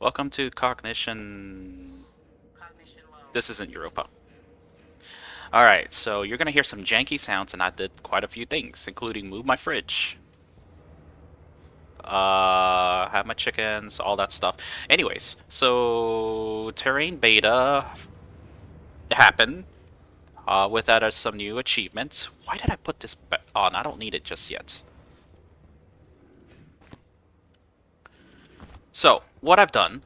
Welcome to Cognition. This isn't Europa. Alright, so you're gonna hear some janky sounds, and I did quite a few things, including move my fridge, have my chickens, all that stuff. Anyways, so terrain beta happened. With that are some new achievements. Why did I put this on? I don't need it just yet. So, what I've done,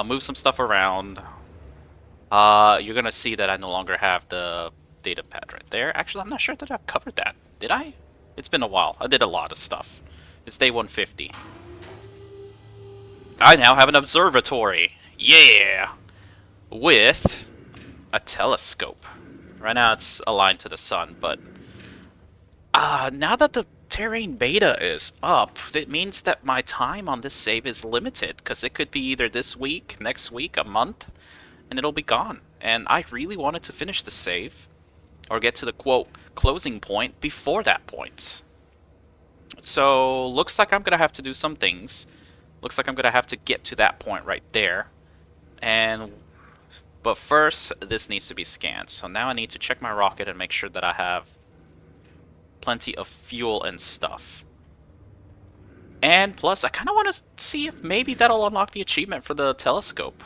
move some stuff around. You're gonna see that I no longer have the data pad right there. Actually, I'm not sure that I've covered that. Did I? It's been a while. I did a lot of stuff. It's day 150. I now have an observatory. Yeah! With a telescope. Right now it's aligned to the sun, but now that the terrain beta is up, it means that my time on this save is limited, because it could be either this week, next week, a month, and it'll be gone. And I really wanted to finish the save, or get to the quote closing point before that point. So looks like I'm gonna have to do some things. Looks like I'm gonna have to get to that point right there. And but first, this needs to be scanned. So now I need to check my rocket and make sure that I have plenty of fuel and stuff. And plus, I kind of want to see if maybe that'll unlock the achievement for the telescope.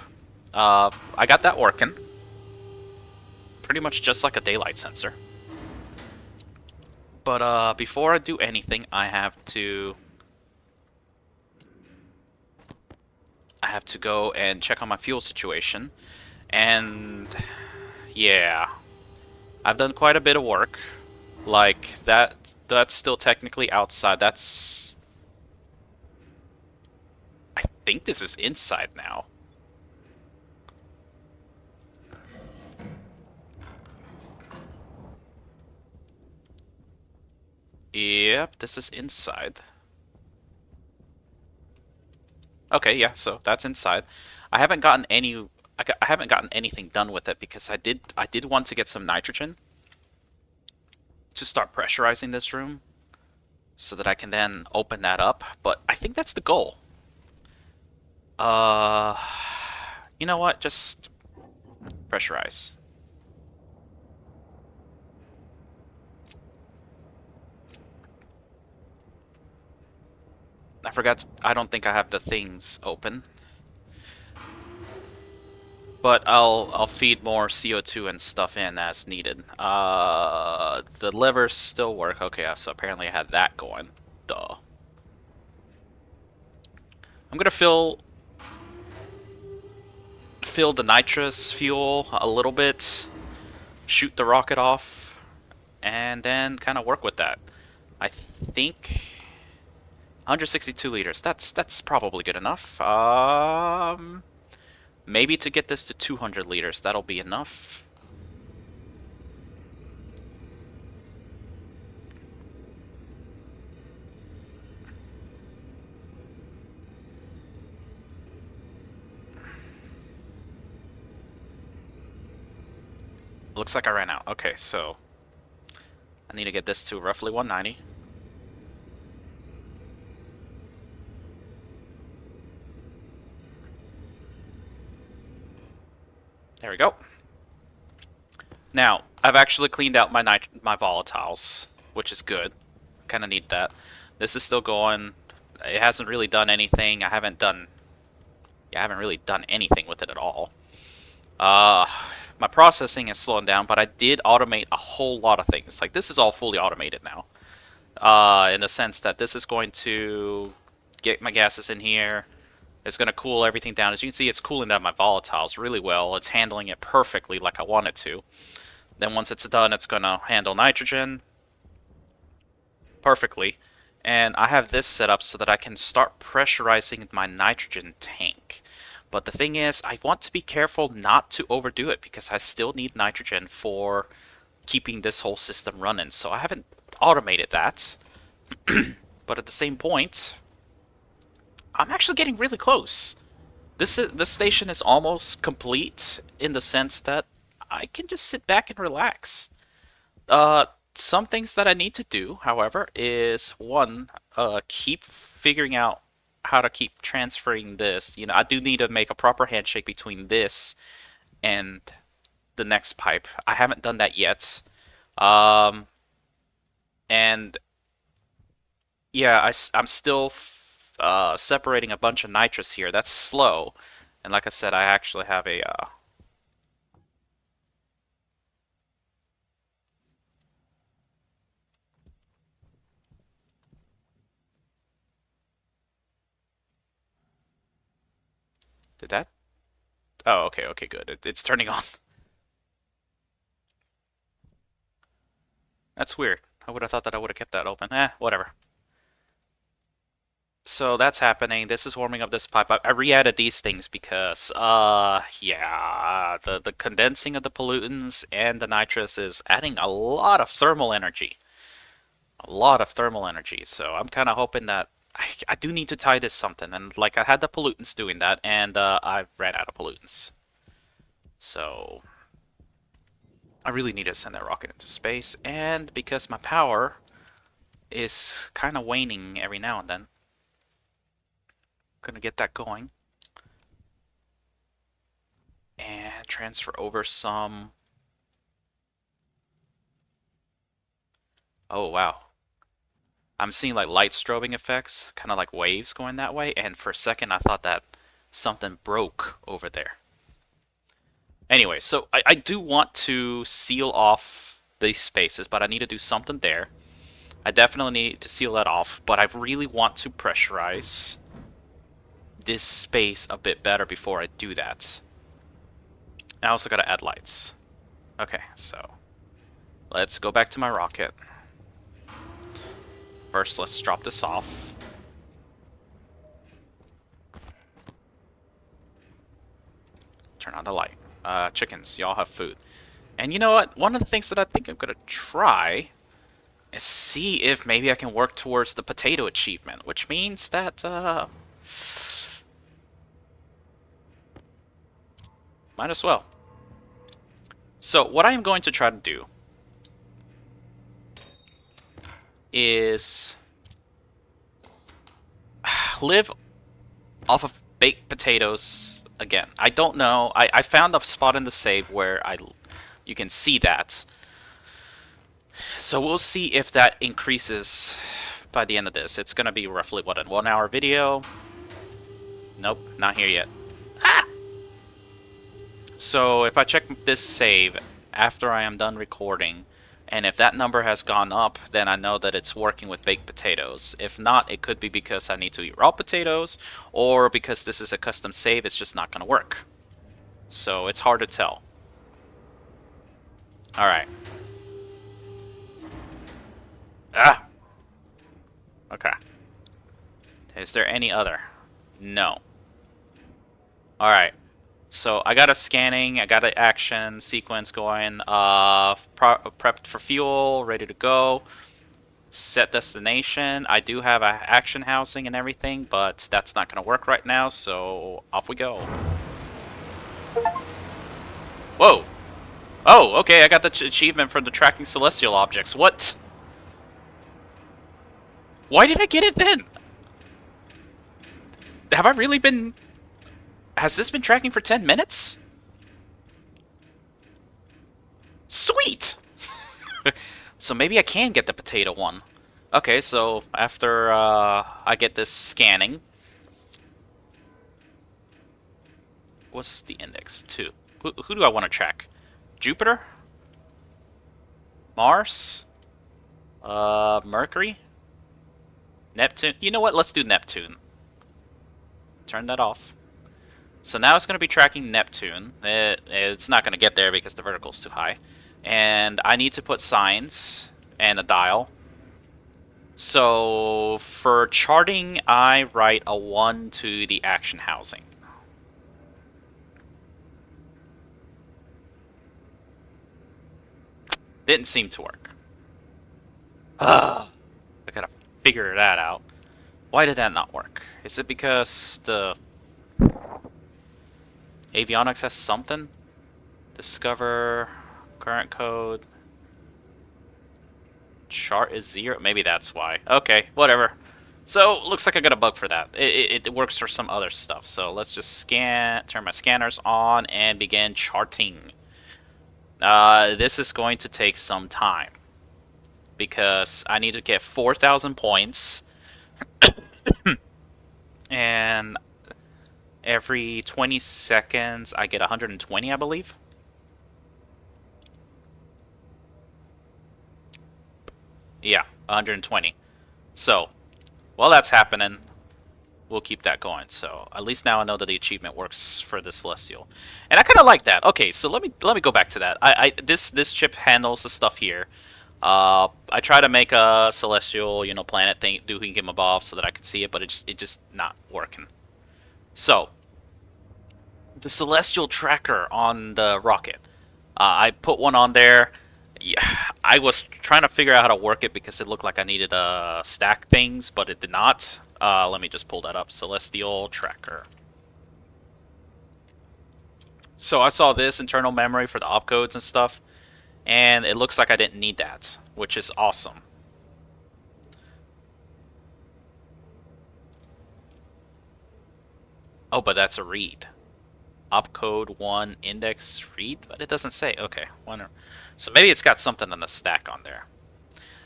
I got that working. Pretty much just like a daylight sensor. But before I do anything, I have to go and check on my fuel situation. And yeah, I've done quite a bit of work. Like that's still technically outside. That's I think this is inside now. Yep, this is inside. Okay, yeah, so that's inside. I haven't gotten any I haven't gotten anything done with it because I did want to get some nitrogen to start pressurizing this room so that I can then open that up, but I think that's the goal. Uh you know what? Just pressurize. I forgot I don't think I have the things open. But I'll feed more CO2 and stuff in as needed. The levers still work. Okay, so apparently I had that going. Duh. I'm gonna fill the nitrous fuel a little bit, shoot the rocket off, and then kind of work with that. I think 162 liters. That's probably good enough. Maybe to get this to 200 liters, that'll be enough. Looks like I ran out. Okay, so I need to get this to roughly 190. There we go. Now, I've actually cleaned out my my volatiles, which is good. Kind of need that. This is still going. It hasn't really done anything. I haven't really done anything with it at all. Uh, my processing is slowing down, but I did automate a whole lot of things. Like, this is all fully automated now. In the sense that this is going to get my gases in here. It's going to cool everything down. As you can see, it's cooling down my volatiles really well. It's handling it perfectly like I want it to. Then once it's done, it's going to handle nitrogen perfectly. And I have this set up so that I can start pressurizing my nitrogen tank. But the thing is, I want to be careful not to overdo it because I still need nitrogen for keeping this whole system running. So I haven't automated that. But at the same point, I'm actually getting really close. This station is almost complete in the sense that I can just sit back and relax. Some things that I need to do, however, is one, keep figuring out how to keep transferring this. You know, I do need to make a proper handshake between this and the next pipe. I haven't done that yet. Um, and yeah, I'm still separating a bunch of nitrous here. That's slow. And like I said, I actually have a did that? Oh, okay, okay, good. It's turning on. That's weird. I would have thought that I would have kept that open. Eh, whatever. So that's happening. This is warming up this pipe. I re-added these things because, yeah, the condensing of the pollutants and the nitrous is adding a lot of thermal energy. A lot of thermal energy. So I'm kind of hoping that I do need to tie this something. And like I had the pollutants doing that, and I've ran out of pollutants. So I really need to send that rocket into space. And because my power is kind of waning every now and then, gonna get that going and transfer over some. Oh wow, I'm seeing like light strobing effects, kind of like waves going that way, and for a second I thought that something broke over there. Anyway, so I do want to seal off these spaces, but I need to do something there. I definitely need to seal that off, but I really want to pressurize this space a bit better before I do that. I also gotta add lights. Okay, so let's go back to my rocket. First, let's drop this off. Turn on the light. Chickens, y'all have food. And you know what? One of the things that I think I'm gonna try is see if maybe I can work towards the potato achievement, which means that, might as well. So, what I am going to try to do is live off of baked potatoes again. I don't know. I found a spot in the save where you can see that. So we'll see if that increases by the end of this. It's going to be roughly, what, a 1 hour video? Nope, not here yet. Ah! So if I check this save after I am done recording, and if that number has gone up, then I know that it's working with baked potatoes. If not, it could be because I need to eat raw potatoes, or because this is a custom save, it's just not going to work. So it's hard to tell. Alright. Ah! Okay. Is there any other? No. Alright. So I got a scanning, I got an action sequence going, prepped for fuel, ready to go. Set destination. I do have a action housing and everything, but that's not going to work right now, so off we go. Whoa! Oh, okay, I got the achievement for the tracking celestial objects. What? Why did I get it then? Have I really been... Has this been tracking for 10 minutes? Sweet! So maybe I can get the potato one. Okay, so after I get this scanning... What's the index? 2. Who do I want to track? Jupiter? Mars? Mercury? Neptune? You know what? Let's do Neptune. Turn that off. So now it's going to be tracking Neptune. It's not going to get there because the vertical is too high. And I need to put signs and a dial. So for charting, I write a 1 to the action housing. Didn't seem to work. I gotta figure that out. Why did that not work? Is it because the avionics has something? Discover current code. Chart is 0. Maybe that's why. Okay, whatever. So, looks like I got a bug for that. It works for some other stuff. So, let's just turn my scanners on, and begin charting. This is going to take some time, because I need to get 4,000 points, and every 20 seconds I get 120, I believe. Yeah, 120. So, while that's happening, we'll keep that going. So at least now I know that the achievement works for the Celestial, and I kind of like that. Okay, so let me go back to that. This chip handles the stuff here. I try to make a Celestial, planet thing, doing him above so that I could see it, but it just not working. So the Celestial tracker on the rocket, I put one on there. Yeah, I was trying to figure out how to work it because it looked like I needed to stack things, but it did not. Let me just pull that up. Celestial tracker. So I saw this internal memory for the opcodes and stuff, and it looks like I didn't need that, which is awesome. Oh, but that's a read. Opcode 1 index read, but it doesn't say. Okay, wonder. So maybe it's got something in the stack on there.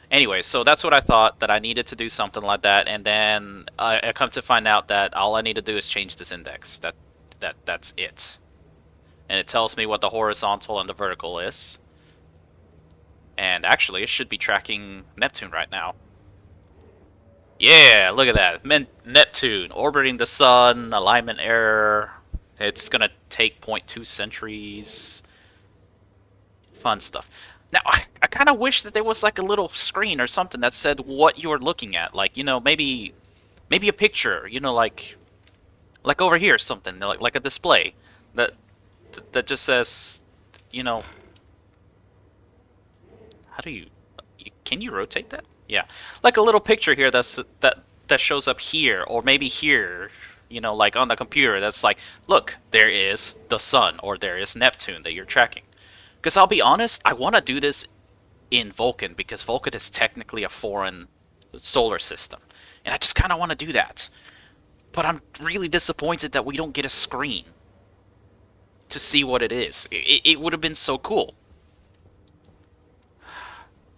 Anyway, so that's what I thought, that I needed to do something like that, and then I come to find out that all I need to do is change this index. That's it. And it tells me what the horizontal and the vertical is. And actually, it should be tracking Neptune right now. Yeah, look at that. Neptune, orbiting the sun, alignment error. It's gonna take 0.2 centuries. Fun stuff. Now, I kind of wish that there was like a little screen or something that said what you were looking at. Like, maybe a picture, like over here or something, like a display that that just says, you know, how do can you rotate that? Yeah, like a little picture here that shows up here, or maybe here, like on the computer. That's like, look, there is the sun, or there is Neptune that you're tracking. Because I'll be honest, I want to do this in Vulcan because Vulcan is technically a foreign solar system, and I just kind of want to do that. But I'm really disappointed that we don't get a screen to see what it is. It would have been so cool.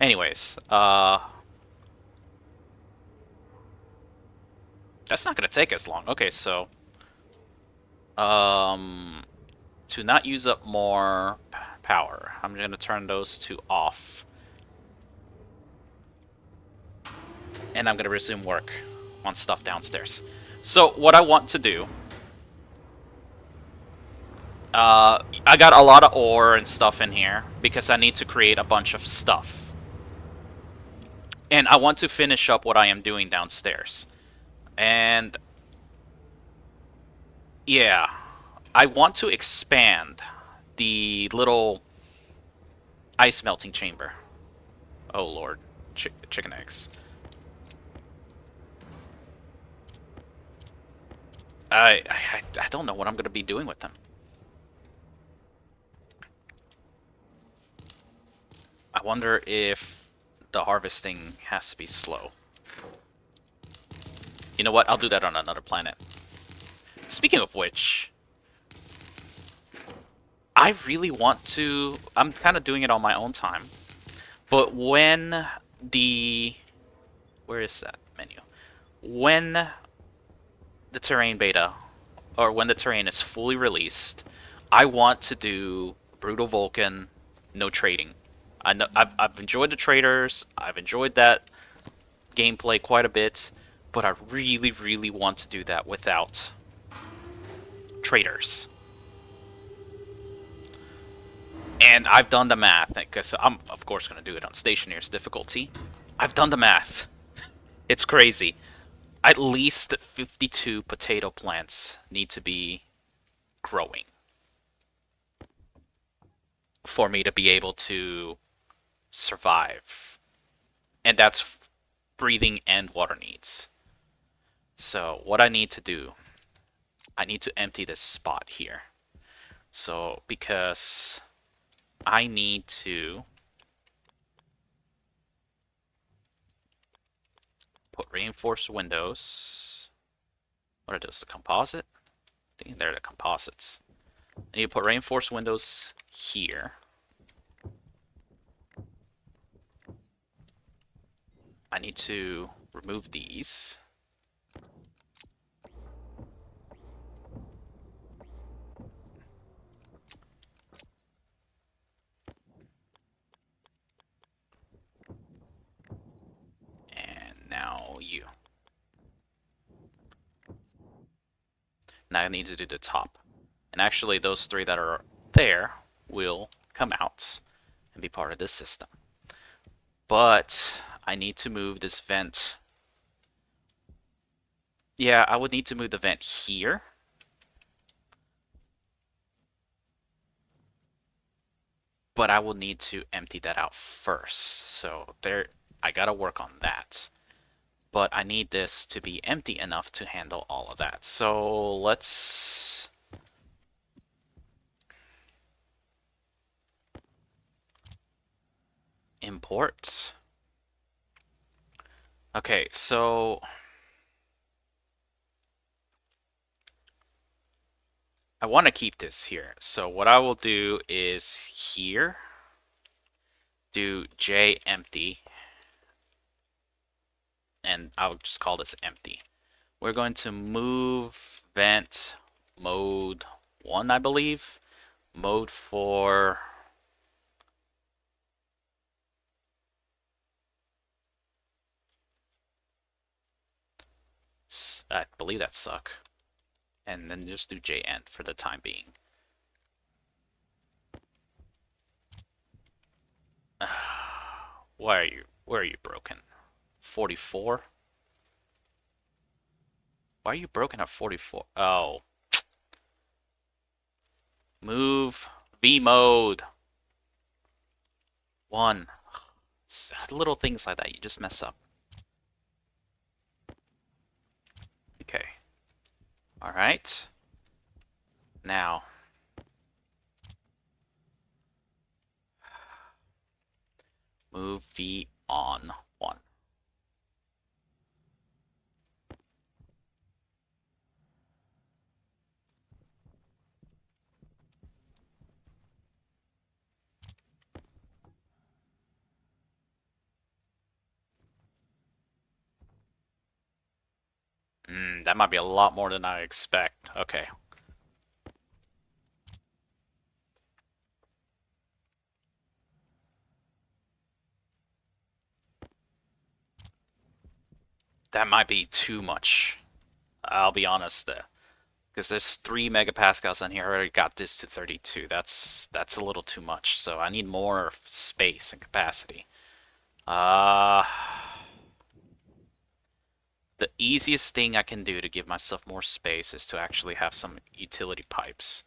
Anyways, that's not gonna take us long. Okay, so to not use up more power, I'm gonna turn those two off, and I'm gonna resume work on stuff downstairs. So what I want to do, I got a lot of ore and stuff in here because I need to create a bunch of stuff, and I want to finish up what I am doing downstairs. And yeah, I want to expand the little ice melting chamber. Oh lord, chicken eggs. I don't know what I'm going to be doing with them. I wonder if the harvesting has to be slow. You know what? I'll do that on another planet. Speaking of which, I really want to... I'm kind of doing it on my own time. But when the... Where is that menu? When the terrain beta, or when the terrain is fully released, I want to do Brutal Vulcan, no trading. I know I've enjoyed the traders. I've enjoyed that gameplay quite a bit, but I really, really want to do that without traders. And I've done the math, because I'm of course going to do it on Stationeer's difficulty. I've done the math. It's crazy. At least 52 potato plants need to be growing for me to be able to survive. And that's breathing and water needs. So what I need to do, I need to empty this spot here. So because I need to put reinforced windows. What are those? The composite? I think they're the composites. I need to put reinforced windows here. I need to remove these. And now you. Now I need to do the top. And actually those three that are there will come out and be part of this system. But I need to move this vent. Yeah, I would need to move the vent here. But I will need to empty that out first. So there, I gotta work on that. But I need this to be empty enough to handle all of that. So let's... import. Okay, so... I want to keep this here. So what I will do is here, do J empty, and I'll just call this empty. We're going to move vent mode 1, I believe. Mode 4. I believe that suck. And then just do JN for the time being. Where are you broken? 44? Why are you broken at 44? Oh. Move V mode. 1. Little things like that, you just mess up. Okay. Alright. Now. Move V on 1. That might be a lot more than I expect. Okay. That might be too much. I'll be honest. Because there's 3 megapascals on here. I already got this to 32. That's a little too much. So I need more space and capacity. The easiest thing I can do to give myself more space is to actually have some utility pipes.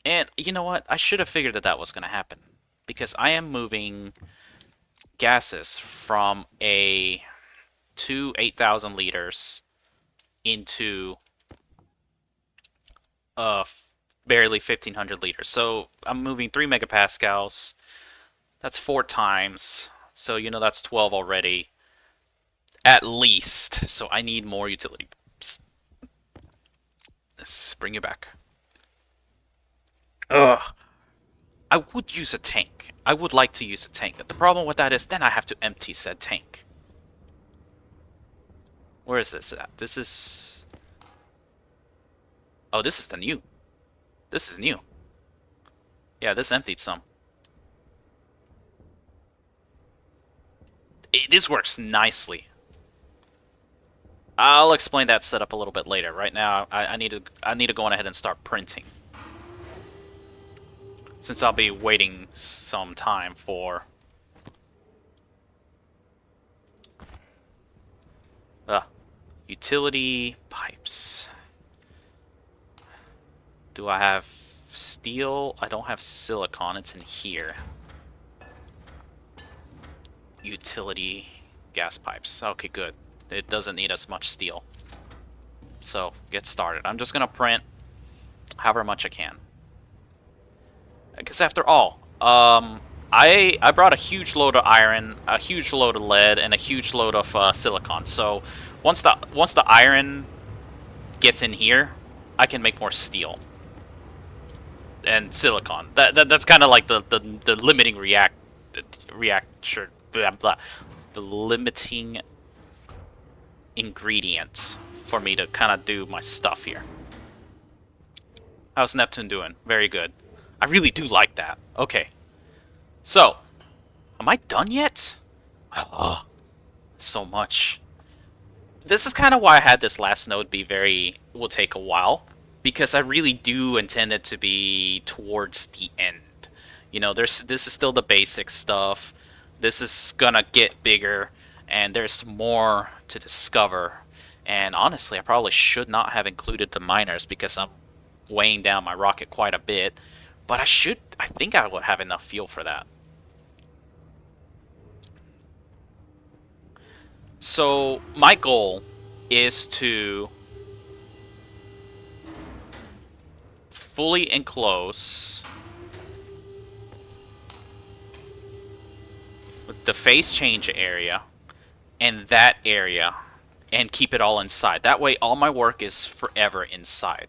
And you know what? I should have figured that that was going to happen. Because I am moving gases from a 8,000 liters into barely 1,500 liters. So I'm moving 3 megapascals. That's 4 times. So, you know, that's 12 already. At least. So I need more utility. Let's bring you back. Ugh. I would use a tank. I would like to use a tank. But the problem with that is then I have to empty said tank. Where is this at? This is... Oh, this is the new. This is new. Yeah, this emptied some. This works nicely. I'll explain that setup a little bit later. Right now, I need to go on ahead and start printing, since I'll be waiting some time for utility pipes. Do I have steel? I don't have silicon. It's in here. Utility gas pipes. Okay, good. It doesn't need as much steel. So, get started. I'm just gonna print however much I can. Because after all, I I brought a huge load of iron, a huge load of lead, and a huge load of silicon. So once the iron gets in here, I can make more steel and silicon. That's kind of like the limiting reactor blah, blah, the limiting ingredients for me to kind of do my stuff here. How's Neptune doing? Very good. I really do like that. Okay. So, am I done yet? Oh, so much. This is kind of why I had this last node be will take a while. Because I really do intend it to be towards the end. You know, this is still the basic stuff. This is gonna get bigger, and there's more to discover. And honestly, I probably should not have included the miners because I'm weighing down my rocket quite a bit. But I think I would have enough fuel for that. So, my goal is to fully enclose the phase change area and that area and keep it all inside. That way all my work is forever inside.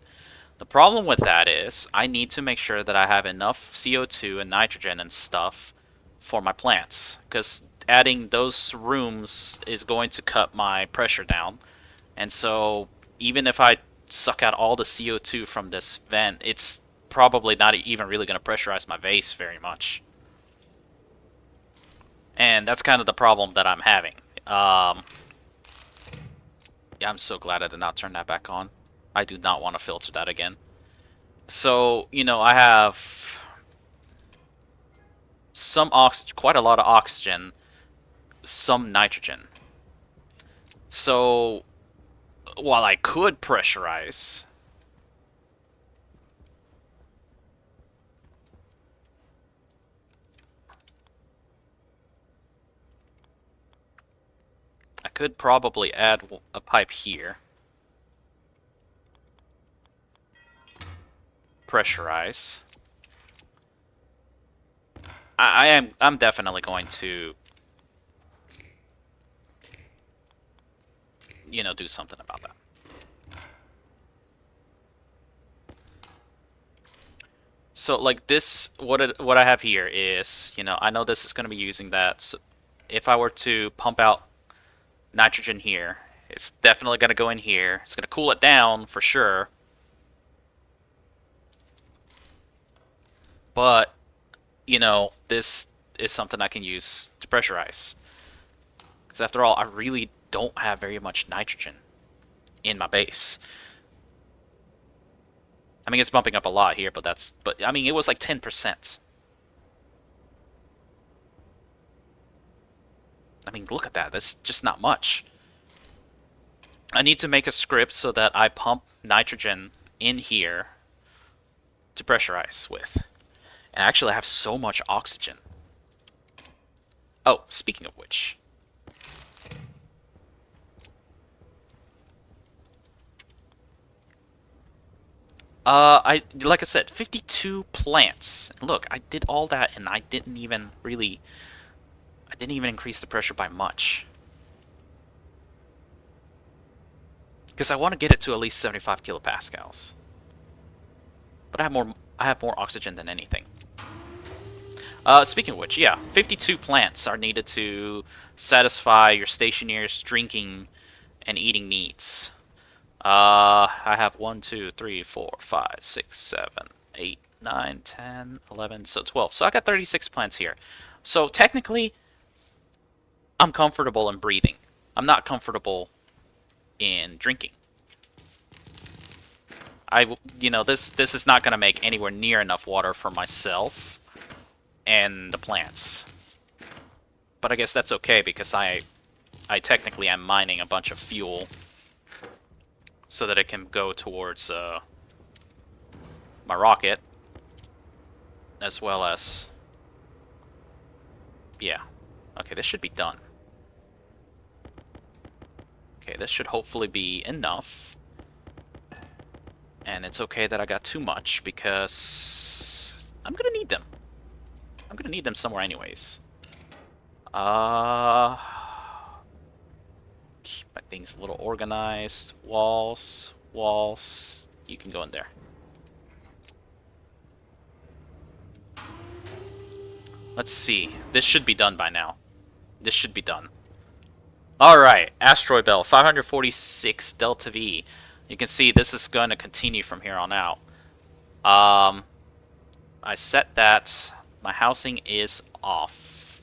The problem with that is I need to make sure that I have enough CO2 and nitrogen and stuff for my plants, because adding those rooms is going to cut my pressure down. And so even if I suck out all the CO2 from this vent, it's probably not even really going to pressurize my vase very much. And that's kind of the problem that I'm having. Yeah, I'm so glad I did not turn that back on. I do not want to filter that again. So, you know, I have some oxygen, quite a lot of oxygen, some nitrogen. So, while I could pressurize, I could probably add a pipe here. Pressurize. I'm definitely going to, you know, do something about that. So like this, what I have here is, you know, I know this is going to be using that. So if I were to pump out nitrogen here, it's definitely going to go in here. It's going to cool it down for sure. But, you know, this is something I can use to pressurize. Because after all, I really don't have very much nitrogen in my base. I mean, it's bumping up a lot here, but I mean, it was like 10%. I mean, look at that. That's just not much. I need to make a script so that I pump nitrogen in here to pressurize with. And actually, I have so much oxygen. Oh, speaking of which. Like I said, 52 plants. Look, I did all that and I didn't even increase the pressure by much. Because I want to get it to at least 75 kilopascals. But I have more oxygen than anything. Speaking of which, yeah, 52 plants are needed to satisfy your stationeer's drinking and eating needs. I have 1, 2, 3, 4, 5, 6, 7, 8, 9, 10, 11, so 12. So I got 36 plants here. So technically, I'm comfortable in breathing. I'm not comfortable in drinking. You know, this is not going to make anywhere near enough water for myself and the plants. But I guess that's okay because I technically am mining a bunch of fuel so that it can go towards my rocket, as well as, yeah. Okay, this should be done. Okay, this should hopefully be enough. And it's okay that I got too much because I'm gonna need them. I'm gonna need them somewhere anyways. Uh, keep my things a little organized. Walls, walls. You can go in there. Let's see. This should be done by now. This should be done. Alright, Asteroid Belt, 546 Delta V. You can see this is going to continue from here on out. I set that. My housing is off.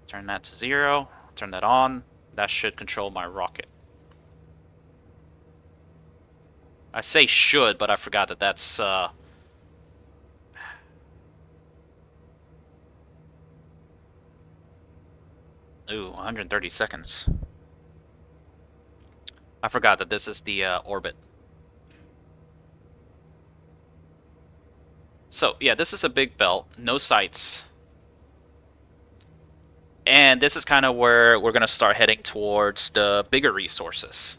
Turn that to 0. Turn that on. That should control my rocket. I say should, but I forgot that that's, Ooh, 130 seconds. I forgot that this is the orbit. So, yeah, this is a big belt. No sights. And this is kind of where we're going to start heading towards the bigger resources.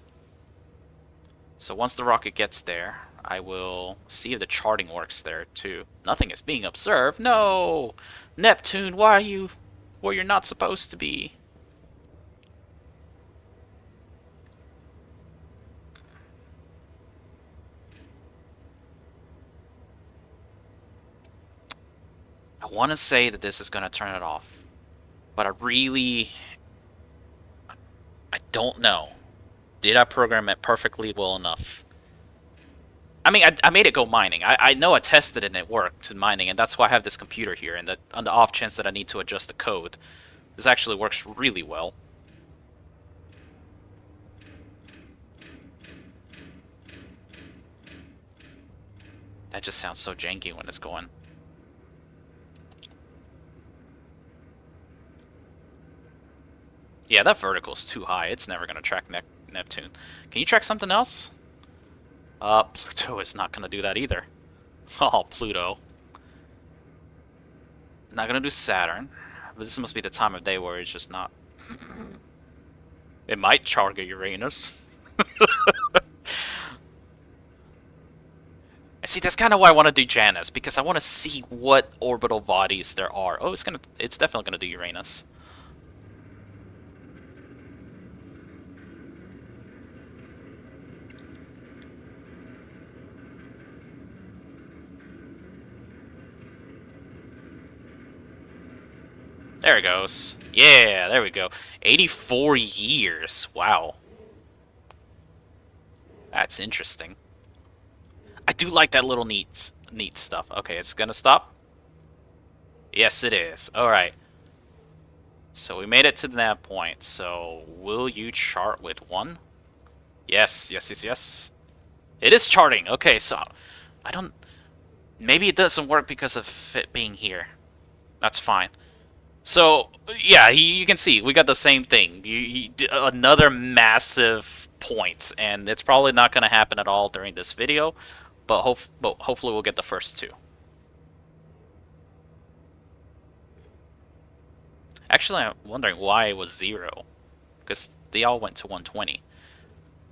So once the rocket gets there, I will see if the charting works there too. Nothing is being observed. No! Neptune, why are you where you're not supposed to be? I want to say that this is going to turn it off. But I don't know. Did I program it perfectly well enough? I mean, I made it go mining. I know I tested it and it worked to mining, and that's why I have this computer here, and that on the off chance that I need to adjust the code. This actually works really well. That just sounds so janky when it's going. Yeah, that vertical's too high. It's never going to track Neptune. Can you track something else? Pluto is not going to do that either. Oh, Pluto. Not going to do Saturn. But this must be the time of day where it's just not. It might target Uranus. And see, that's kind of why I want to do Janus, because I want to see what orbital bodies there are. Oh, it's definitely going to do Uranus. There it goes. Yeah, there we go. 84 years. Wow. That's interesting. I do like that little neat stuff. Okay, it's gonna stop? Yes, it is. Alright. So we made it to that point. So will you chart with 1? Yes, yes, yes, yes. It is charting. Okay, so I don't... Maybe it doesn't work because of it being here. That's fine. So, yeah, you can see, we got the same thing. Another massive points, and it's probably not going to happen at all during this video, but hopefully we'll get the first 2. Actually, I'm wondering why it was 0, because they all went to 120.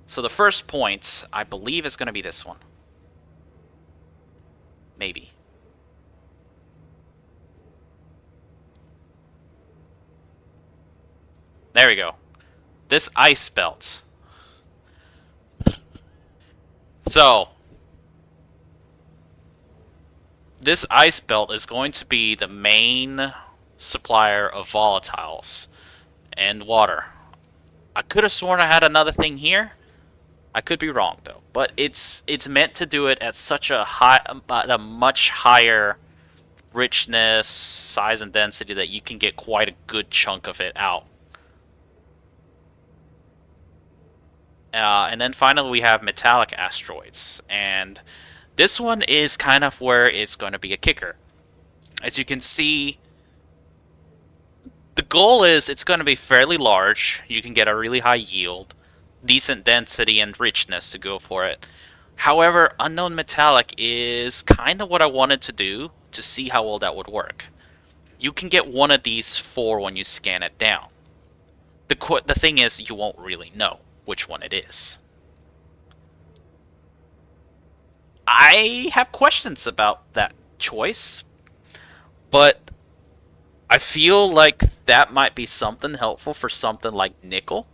So the first points, I believe, is going to be this one. Maybe. There we go. This ice belt. So, this ice belt is going to be the main supplier of volatiles and water. I could have sworn I had another thing here. I could be wrong though, but it's meant to do it at such a much higher richness, size, and density that you can get quite a good chunk of it out. And then finally we have metallic asteroids, and this one is kind of where it's going to be a kicker. As you can see, the goal is it's going to be fairly large. You can get a really high yield, decent density and richness to go for it. However, unknown metallic is kind of what I wanted to do to see how well that would work. You can get one of these 4 when you scan it down. The thing is, you won't really know which one it is. I have questions about that choice, but I feel like that might be something helpful for something like nickel.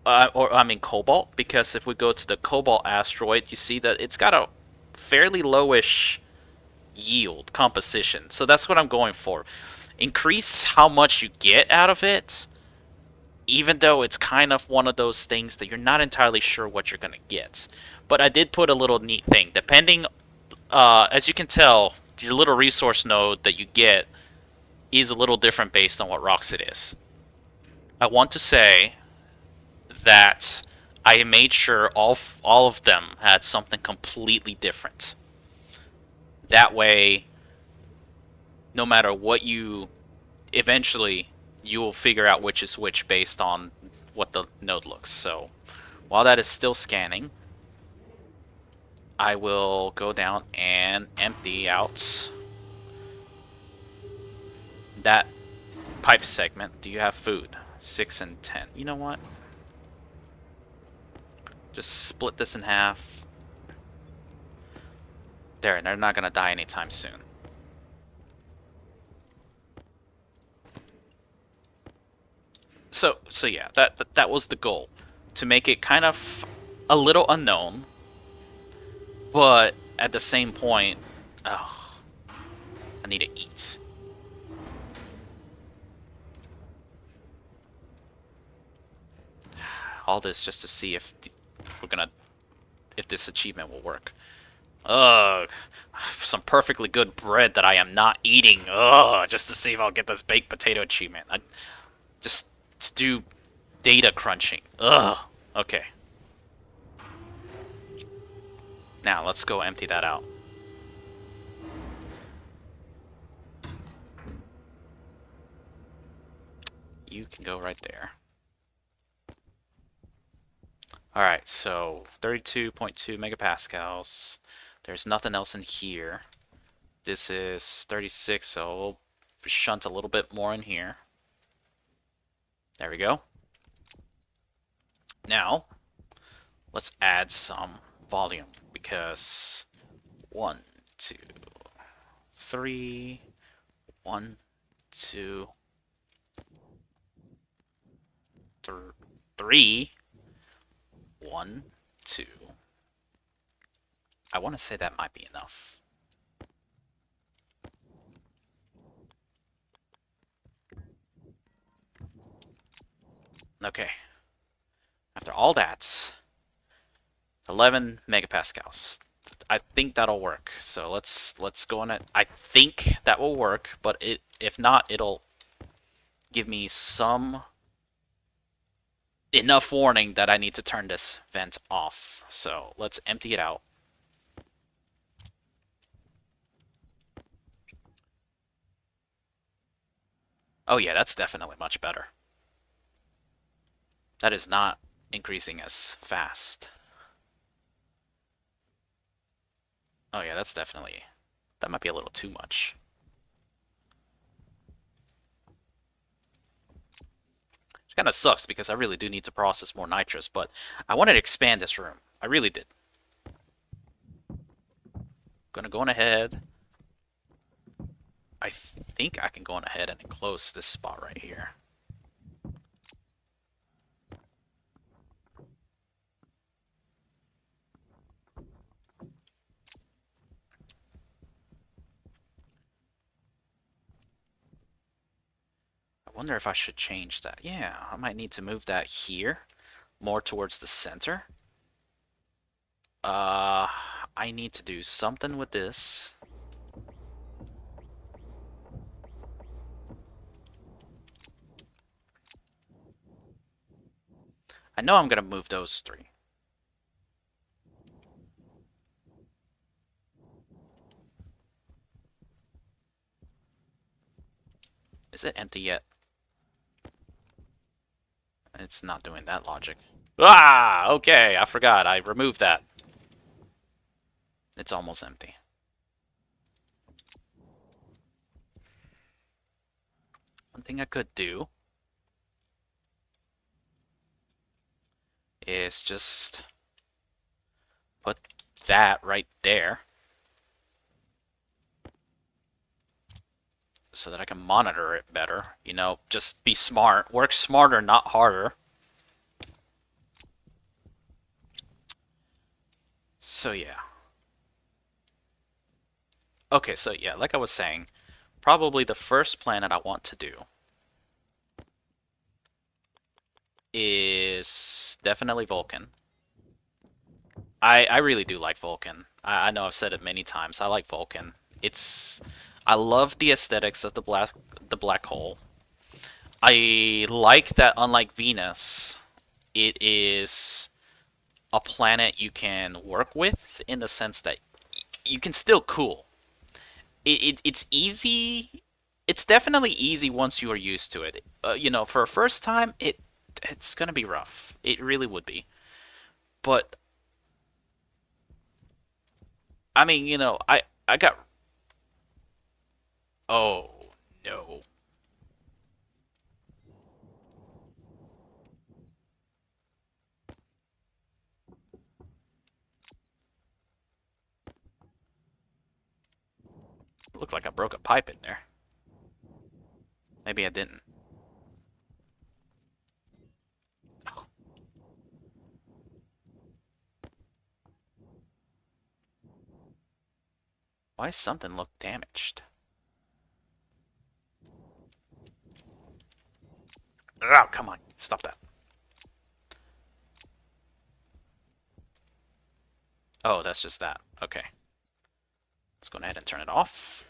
Or I mean cobalt, because if we go to the cobalt asteroid, you see that it's got a fairly lowish yield composition. So that's what I'm going for. Increase how much you get out of it, even though it's kind of one of those things that you're not entirely sure what you're going to get. But I did put a little neat thing. Depending, as you can tell, your little resource node that you get is a little different based on what rocks it is. I want to say that I made sure all of them had something completely different. That way, no matter what you eventually you will figure out which is which based on what the node looks. So while that is still scanning, I will go down and empty out that pipe segment. Do you have food? 6 and 10. You know what? Just split this in half. There, and they're not gonna die anytime soon. So yeah, that was the goal, to make it kind of a little unknown, but at the same point, oh, I need to eat. All this just to see if we're gonna if this achievement will work. Ugh, some perfectly good bread that I am not eating. Ugh, just to see if I'll get this baked potato achievement. I just to do data crunching. Ugh. Okay. Now let's go empty that out. You can go right there. Alright, so 32.2 megapascals. There's nothing else in here. This is 36, so we'll shunt a little bit more in here. There we go. Now, let's add some volume, because 1, 2, 3, 1, 2, 3, 1, 2. I want to say that might be enough. Okay. After all that, 11 megapascals. I think that'll work. So let's go on it. I think that will work, but if not, it'll give me some enough warning that I need to turn this vent off. So let's empty it out. Oh yeah, that's definitely much better. That is not increasing as fast. Oh yeah, that's definitely... that might be a little too much. Which kind of sucks, because I really do need to process more nitrous, but I wanted to expand this room. I really did. Gonna go on ahead. I think I can go on ahead and enclose this spot right here. I wonder if I should change that. Yeah, I might need to move that here, more towards the center. I need to do something with this. I know I'm gonna move those three. Is it empty yet? It's not doing that logic. Ah, okay, I forgot. I removed that. It's almost empty. One thing I could do is just put that right there so that I can monitor it better. You know, just be smart. Work smarter, not harder. So yeah. Okay, so yeah, like I was saying, probably the first planet I want to do is definitely Vulcan. I really do like Vulcan. I know I've said it many times. I like Vulcan. It's I love the aesthetics of the black hole. I like that unlike Venus, it is a planet you can work with in the sense that you can still cool. It's easy. It's definitely easy once you are used to it. You know, for a first time, it's gonna be rough. It really would be. But I mean, you know, I got. Oh no, it looked like I broke a pipe in there. Maybe I didn't. Oh, why does something look damaged? Oh, come on, stop that. Oh, that's just that. Okay, let's go ahead and turn it off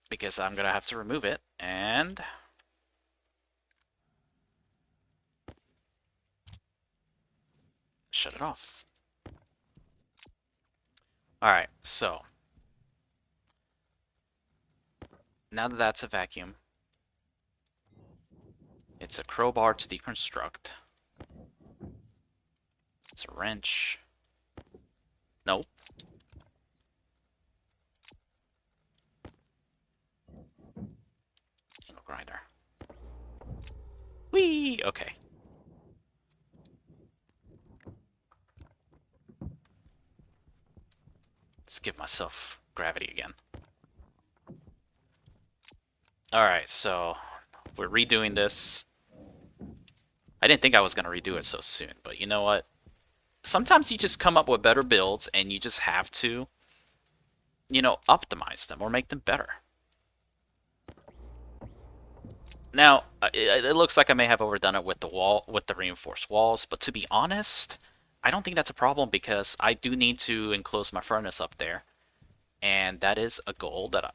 because I'm gonna have to remove it and shut it off. All right, so now that that's a vacuum, it's a crowbar to deconstruct. It's a wrench. Nope. Angle grinder. Whee! Okay. Let's give myself gravity again. Alright, so we're redoing this. I didn't think I was going to redo it so soon, but you know what? Sometimes you just come up with better builds and you just have to, you know, optimize them or make them better. Now, it looks like I may have overdone it with the wall, with the reinforced walls, but to be honest, I don't think that's a problem because I do need to enclose my furnace up there, and that is a goal that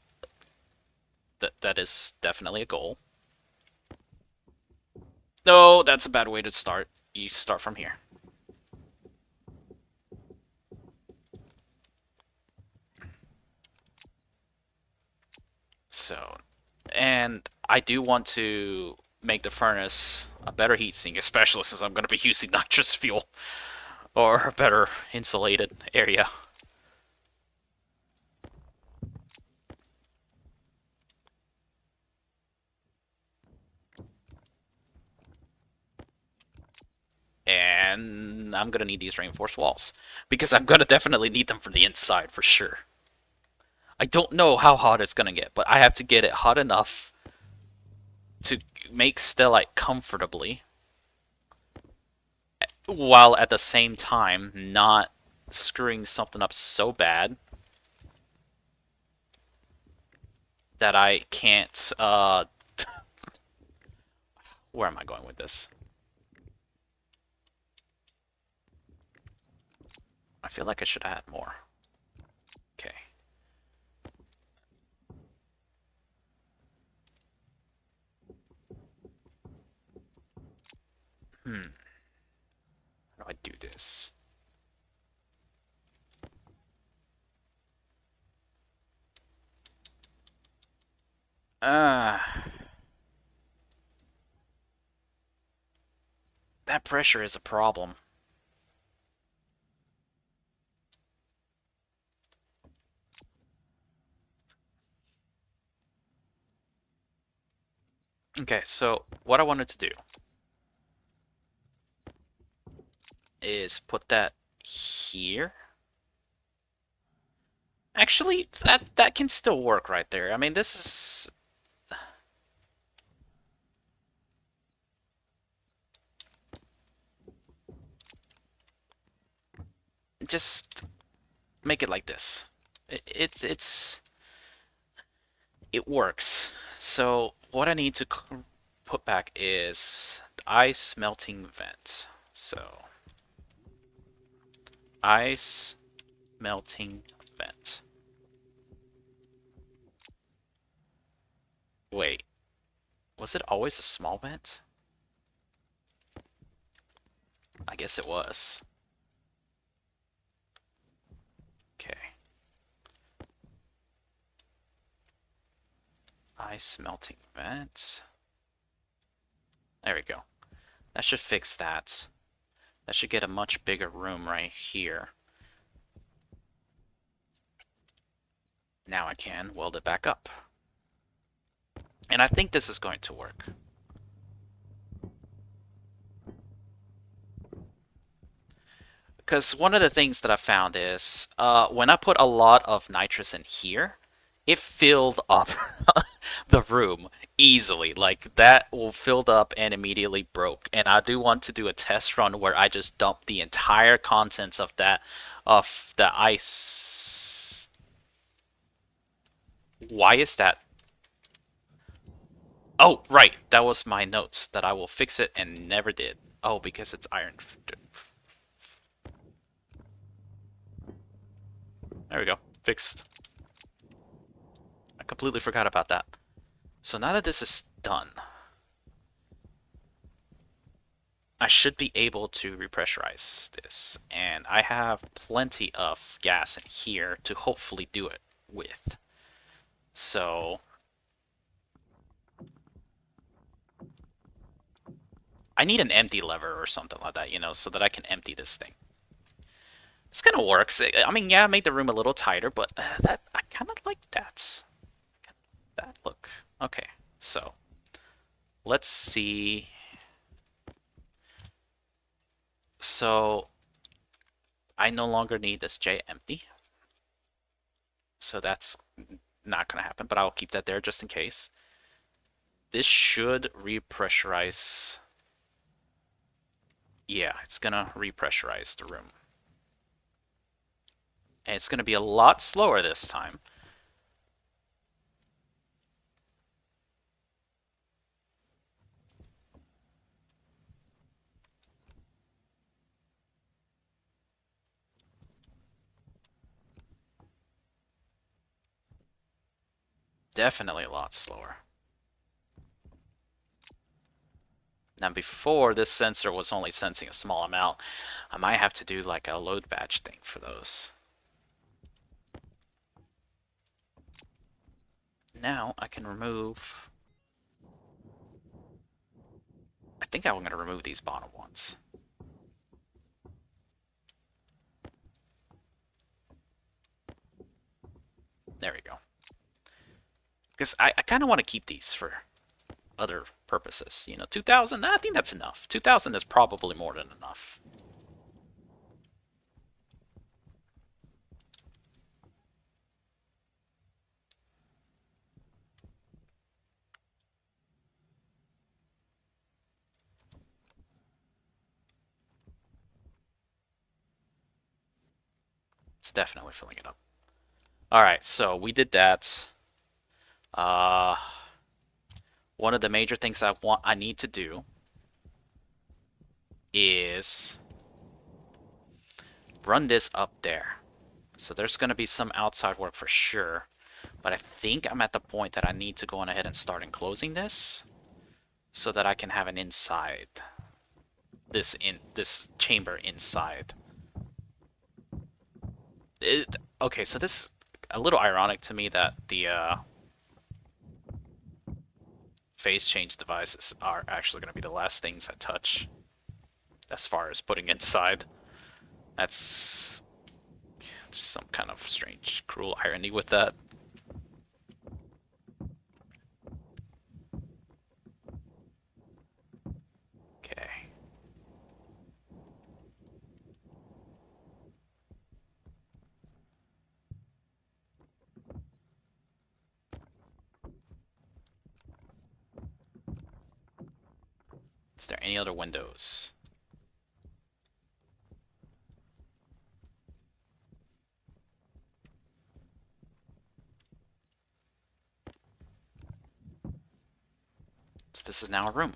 is definitely a goal. No, that's a bad way to start. You start from here. So, and I do want to make the furnace a better heatsink, especially since I'm going to be using nitrous fuel or a better insulated area. And I'm going to need these reinforced walls because I'm going to definitely need them for the inside for sure. I don't know how hot it's going to get, but I have to get it hot enough to make Stellite comfortably while at the same time not screwing something up so bad that I can't. Where am I going with this? I feel like I should have had more. Okay. How do I do this? That pressure is a problem. Okay, so what I wanted to do is put that here. Actually, that can still work right there. I mean, this is just make it like this. It works. So what I need to put back is ice melting vent. So ice melting vent. Wait, was it always a small vent? I guess it was. Okay. Ice melting vent. There we go. That should fix that. That should get a much bigger room right here. Now I can weld it back up. And I think this is going to work. Because one of the things that I found is when I put a lot of nitrous in here, it filled up the room easily. Like that will filled up and immediately broke. And I do want to do a test run where I just dump the entire contents of the ice. Why is that? Oh, right. That was my notes that I will fix it and never did. Oh, because it's iron. There we go. Fixed. I completely forgot about that. So now that this is done, I should be able to repressurize this. And I have plenty of gas in here to hopefully do it with. So I need an empty lever or something like that, you know, so that I can empty this thing. This kind of works. I mean, yeah, make the room a little tighter, but that I kind of like that. That look. Okay, so let's see. So I no longer need this J empty. So that's not going to happen, but I'll keep that there just in case. This should repressurize. Yeah, it's going to repressurize the room. And it's going to be a lot slower this time. Definitely a lot slower. Now before, this sensor was only sensing a small amount. I might have to do like a load batch thing for those. Now I can remove... I think I'm going to remove these bottom ones. There we go. Because I kind of want to keep these for other purposes. You know, 2,000, I think that's enough. 2,000 is probably more than enough. It's definitely filling it up. Alright, so we did that. One of the major things I need to do is run this up there. So there's going to be some outside work for sure. But I think I'm at the point that I need to go on ahead and start enclosing this so that I can have an inside. This chamber inside. Okay, so this is a little ironic to me that the phase change devices are actually going to be the last things I touch as far as putting inside. That's some kind of strange, cruel irony with that. Okay. Is there any other windows? So this is now a room.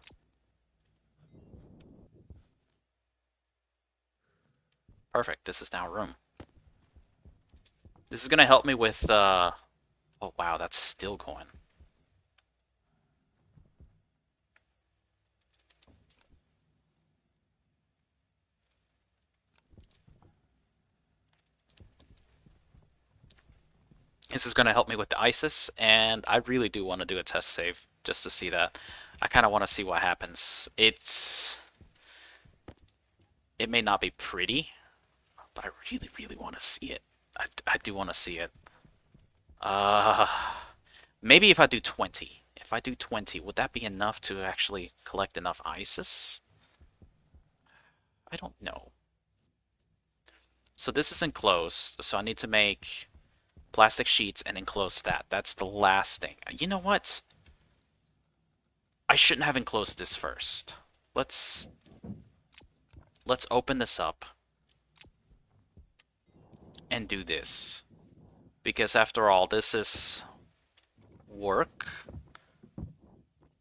Perfect. This is now a room. This is gonna help me with, oh wow, that's still going. This is gonna help me with the ISIS, and I really do want to do a test save just to see that. I kind of want to see what happens. It may not be pretty, but I really, really want to see it. I do want to see it. Uh, Maybe if I do 20. If I do 20, would that be enough to actually collect enough ISIS? I don't know. So this is enclosed, so I need to make plastic sheets and enclose that. That's the last thing. You know what? I shouldn't have enclosed this first. Let's open this up and do this. Because after all, this is work,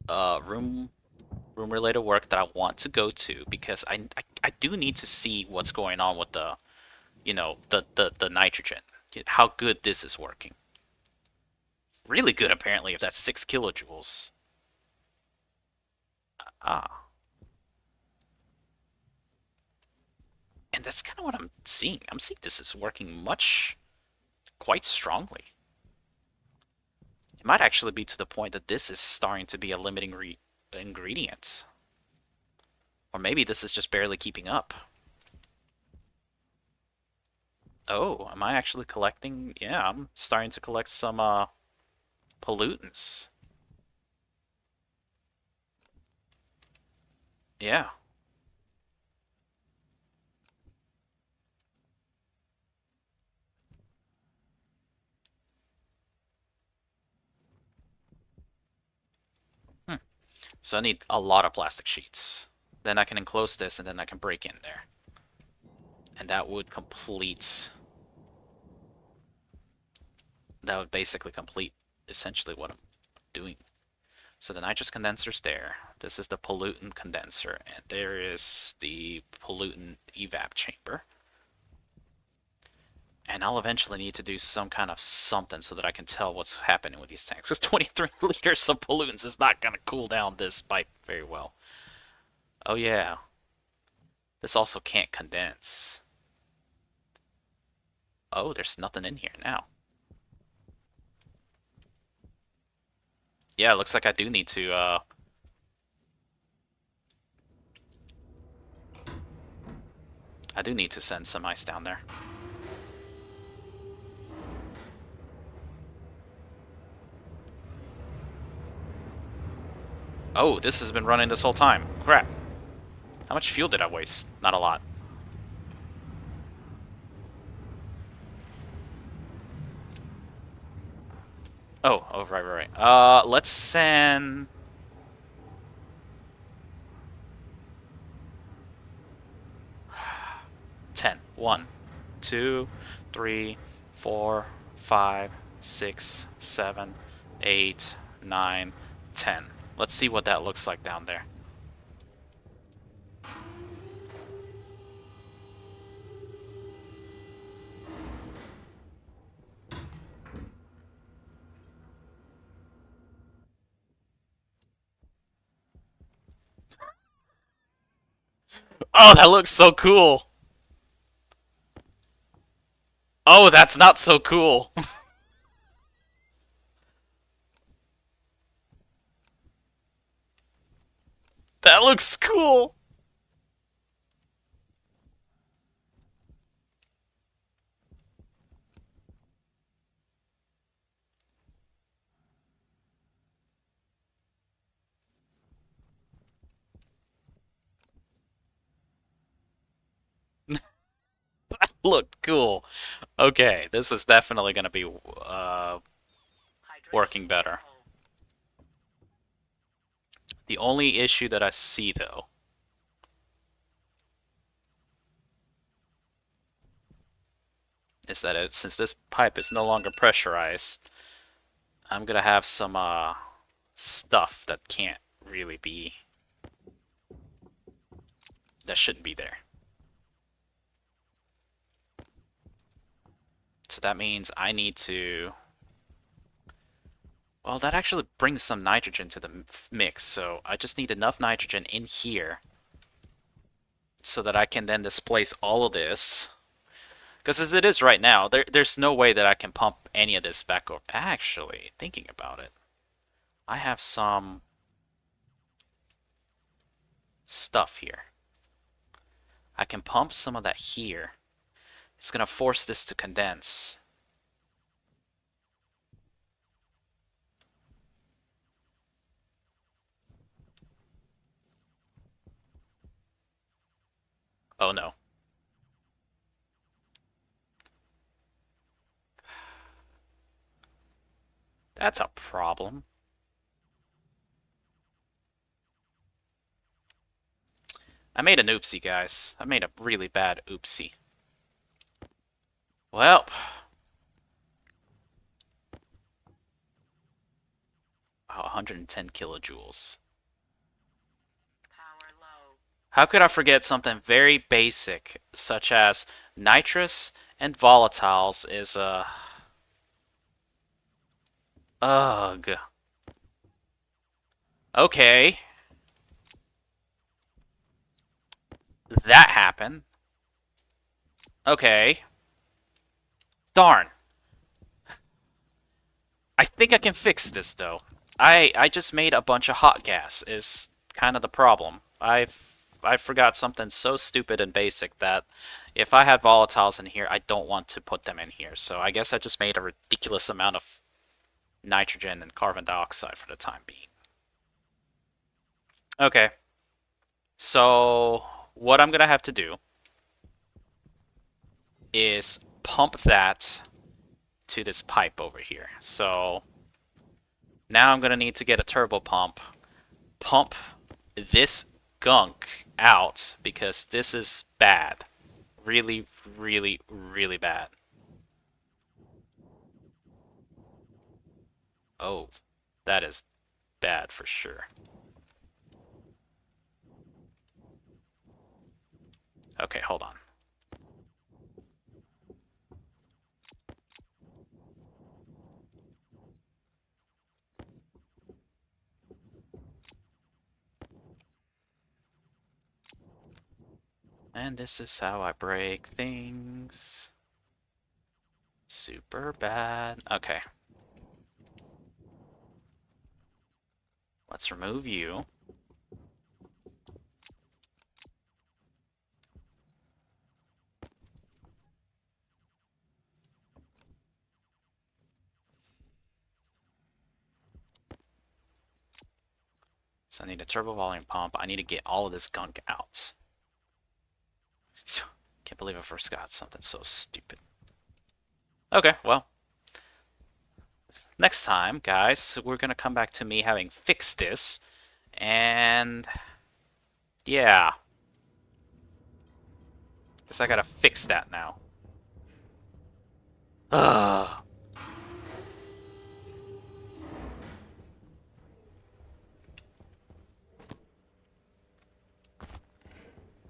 room related work that I want to go to because I do need to see what's going on with the, the nitrogen. How good this is working. Really good apparently if that's 6 kilojoules. Ah. And that's kind of what I'm seeing. I'm seeing this is working quite strongly. It might actually be to the point that this is starting to be a limiting ingredient. Or maybe this is just barely keeping up. Oh, am I actually collecting? Yeah, I'm starting to collect some pollutants. Yeah. Hmm. So I need a lot of plastic sheets. Then I can enclose this and then I can break in there. And that would complete... That would basically complete essentially what I'm doing. So the nitrous condenser's there. This is the pollutant condenser. And there is the pollutant evap chamber. And I'll eventually need to do some kind of something so that I can tell what's happening with these tanks. Because 23 liters of pollutants is not going to cool down this pipe very well. Oh yeah. This also can't condense. Oh, there's nothing in here now. Yeah, it looks like I do need to, I do need to send some ice down there. Oh, this has been running this whole time. Crap. How much fuel did I waste? Not a lot. Oh, right. Let's send... 10. 1, 2, 3, 4, 5, 6, 7, 8, 9, 10. Let's see what that looks like down there. Oh, that looks so cool! Oh, that's not so cool! That looks cool! Look cool. Okay, this is definitely gonna be working better. The only issue that I see, though, is that since this pipe is no longer pressurized, I'm gonna have some stuff that can't really be, that shouldn't be there. So that means I need to, well, that actually brings some nitrogen to the mix, so I just need enough nitrogen in here so that I can then displace all of this. Because as it is right now, there's no way that I can pump any of this back over. Actually, thinking about it, I have some stuff here. I can pump some of that here. It's going to force this to condense. Oh no. That's a problem. I made an oopsie, guys. I made a really bad oopsie. Well. Oh, 110 kilojoules. Power low. How could I forget something very basic, such as nitrous and volatiles is a... Ugh. Okay. That happened. Okay. Darn. I think I can fix this, though. I just made a bunch of hot gas, is kind of the problem. I forgot something so stupid and basic that if I had volatiles in here, I don't want to put them in here. So I guess I just made a ridiculous amount of nitrogen and carbon dioxide for the time being. Okay. So what I'm going to have to do is pump that to this pipe over here. So now I'm going to need to get a turbo pump, pump this gunk out because this is bad. Really, really, really bad. Oh, that is bad for sure. Okay, hold on. And this is how I break things. Super bad. Okay. Let's remove you. So I need a turbo volume pump. I need to get all of this gunk out. Can't believe I forgot something so stupid. Okay, well. Next time, guys, we're gonna come back to me having fixed this. And... yeah. Guess I gotta fix that now. Ugh.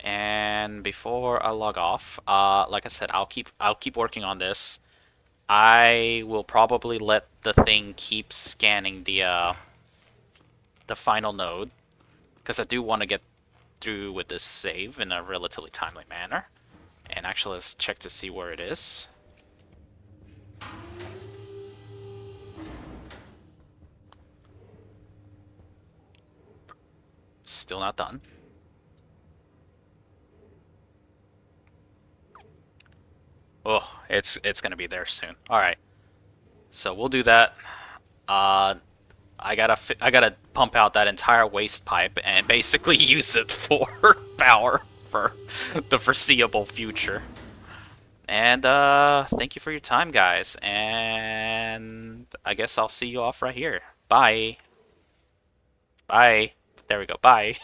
And before I log off, like I said, I'll keep working on this. I will probably let the thing keep scanning the final node because I do want to get through with this save in a relatively timely manner. And actually, let's check to see where it is. Still not done. Oh, it's gonna be there soon. All right, so we'll do that. I gotta pump out that entire waste pipe and basically use it for power for the foreseeable future. And thank you for your time, guys. And I guess I'll see you off right here. Bye. Bye. There we go. Bye.